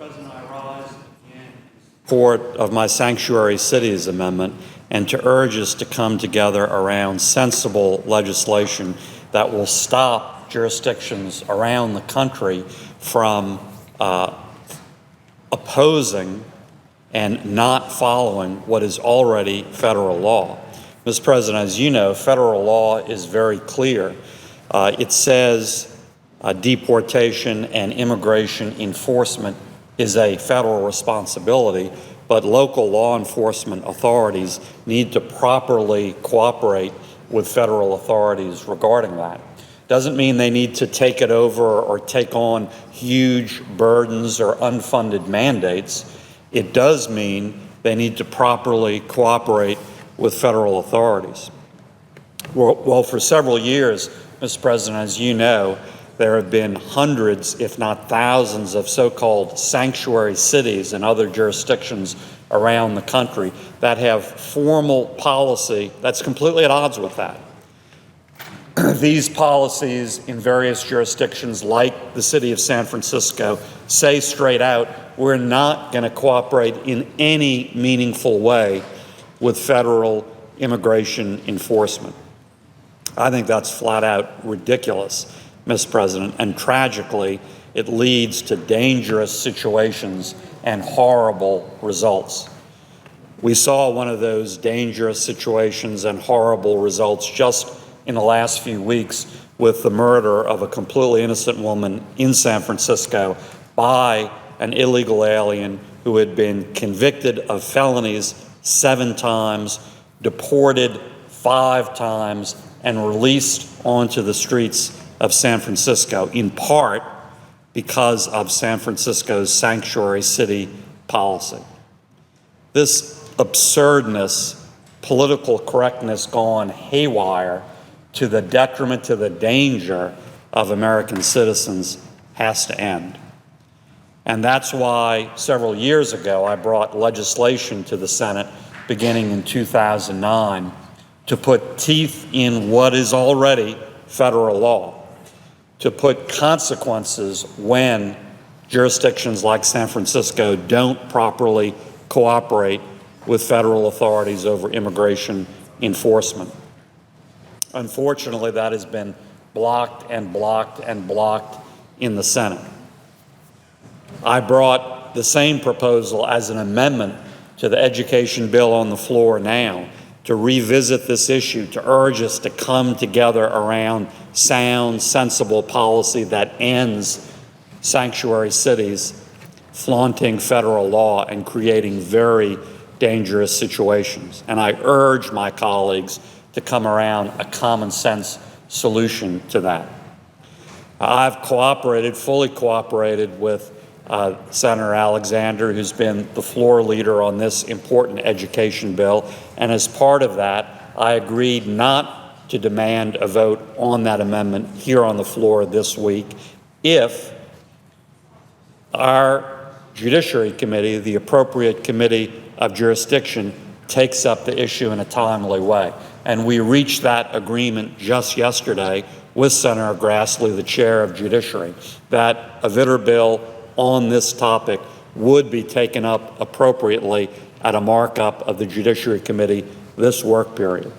President, I rise again in support of my Sanctuary Cities Amendment and to urge us to come together around sensible legislation that will stop jurisdictions around the country from opposing and not following what is already federal law. Mr. President, as you know, federal law is very clear. It says deportation and immigration enforcement is a federal responsibility, but local law enforcement authorities need to properly cooperate with federal authorities regarding that. Doesn't mean they need to take it over or take on huge burdens or unfunded mandates. It does mean they need to properly cooperate with federal authorities. Well, for several years, Mr. President, as you know, there have been hundreds, if not thousands, of so-called sanctuary cities and other jurisdictions around the country that have formal policy that's completely at odds with that. These policies in various jurisdictions, like the city of San Francisco, say straight out, we're not going to cooperate in any meaningful way with federal immigration enforcement. I think that's flat out ridiculous, Mr. President, and tragically, it leads to dangerous situations and horrible results. We saw one of those dangerous situations and horrible results just in the last few weeks with the murder of a completely innocent woman in San Francisco by an illegal alien who had been convicted of felonies 7 times, deported 5 times, and released onto the streets of San Francisco, in part because of San Francisco's sanctuary city policy. This absurdness, political correctness gone haywire to the detriment, to the danger of American citizens has to end. And that's why several years ago I brought legislation to the Senate beginning in 2009 to put teeth in what is already federal law, to put consequences when jurisdictions like San Francisco don't properly cooperate with federal authorities over immigration enforcement. Unfortunately, that has been blocked and blocked and blocked in the Senate. I brought the same proposal as an amendment to the education bill on the floor now to revisit this issue, to urge us to come together around sound, sensible policy that ends sanctuary cities flaunting federal law and creating very dangerous situations. And I urge my colleagues to come around a common sense solution to that. I've fully cooperated with Senator Alexander, who's been the floor leader on this important education bill. And as part of that, I agreed not to demand a vote on that amendment here on the floor this week if our Judiciary Committee, the appropriate committee of jurisdiction, takes up the issue in a timely way. And we reached that agreement just yesterday with Senator Grassley, the chair of Judiciary, that a Vitter bill on this topic would be taken up appropriately at a markup of the Judiciary Committee this work period.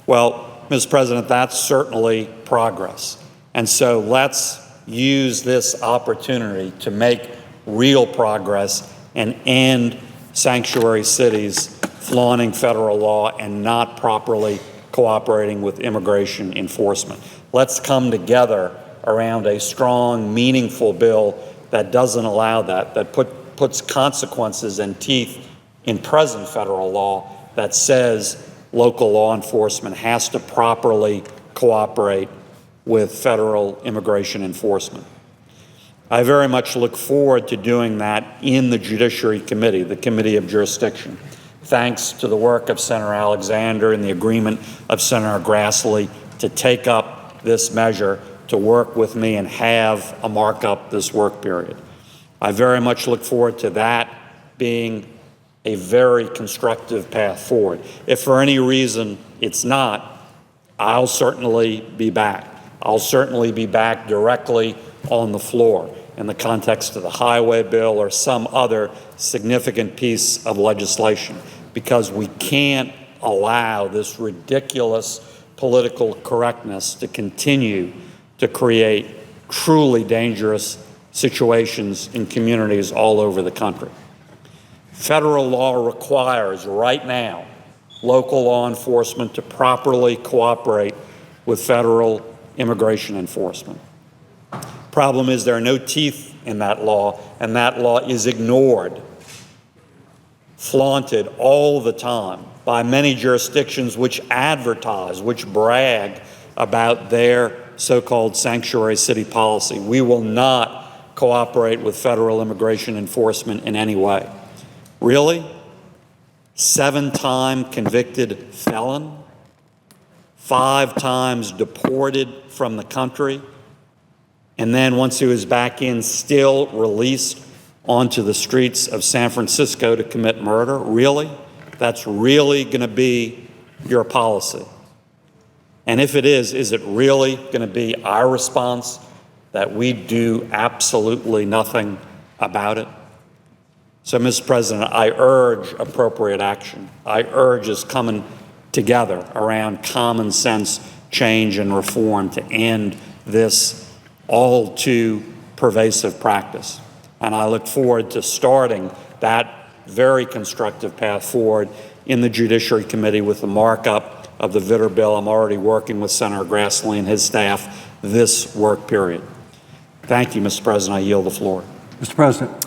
Well, Mr. President, that's certainly progress. And so let's use this opportunity to make real progress and end sanctuary cities flaunting federal law and not properly cooperating with immigration enforcement. Let's come together around a strong, meaningful bill that doesn't allow that puts consequences and teeth in present federal law, that says local law enforcement has to properly cooperate with federal immigration enforcement. I very much look forward to doing that in the Judiciary Committee, the Committee of Jurisdiction. Thanks to the work of Senator Alexander and the agreement of Senator Grassley to take up this measure, to work with me and have a markup this work period. I very much look forward to that being a very constructive path forward. If for any reason it's not, I'll certainly be back. I'll certainly be back directly on the floor. in the context of the highway bill or some other significant piece of legislation, because we can't allow this ridiculous political correctness to continue to create truly dangerous situations in communities all over the country. Federal law requires right now local law enforcement to properly cooperate with federal immigration enforcement. Problem is there are no teeth in that law, and that law is ignored, flaunted all the time by many jurisdictions which advertise, which brag about their so-called sanctuary city policy. We will not cooperate with federal immigration enforcement in any way. Really? 7-time convicted felon, 5 times deported from the country, and then once he was back in, still released onto the streets of San Francisco to commit murder? Really? That's really going to be your policy? And if it is it really going to be our response that we do absolutely nothing about it? So, Mr. President, I urge appropriate action. I urge us coming together around common sense change and reform to end this all too pervasive practice. And I look forward to starting that very constructive path forward in the Judiciary Committee with the markup of the Vitter bill. I'm already working with Senator Grassley and his staff this work period. Thank you, Mr. President. I yield the floor. Mr. President.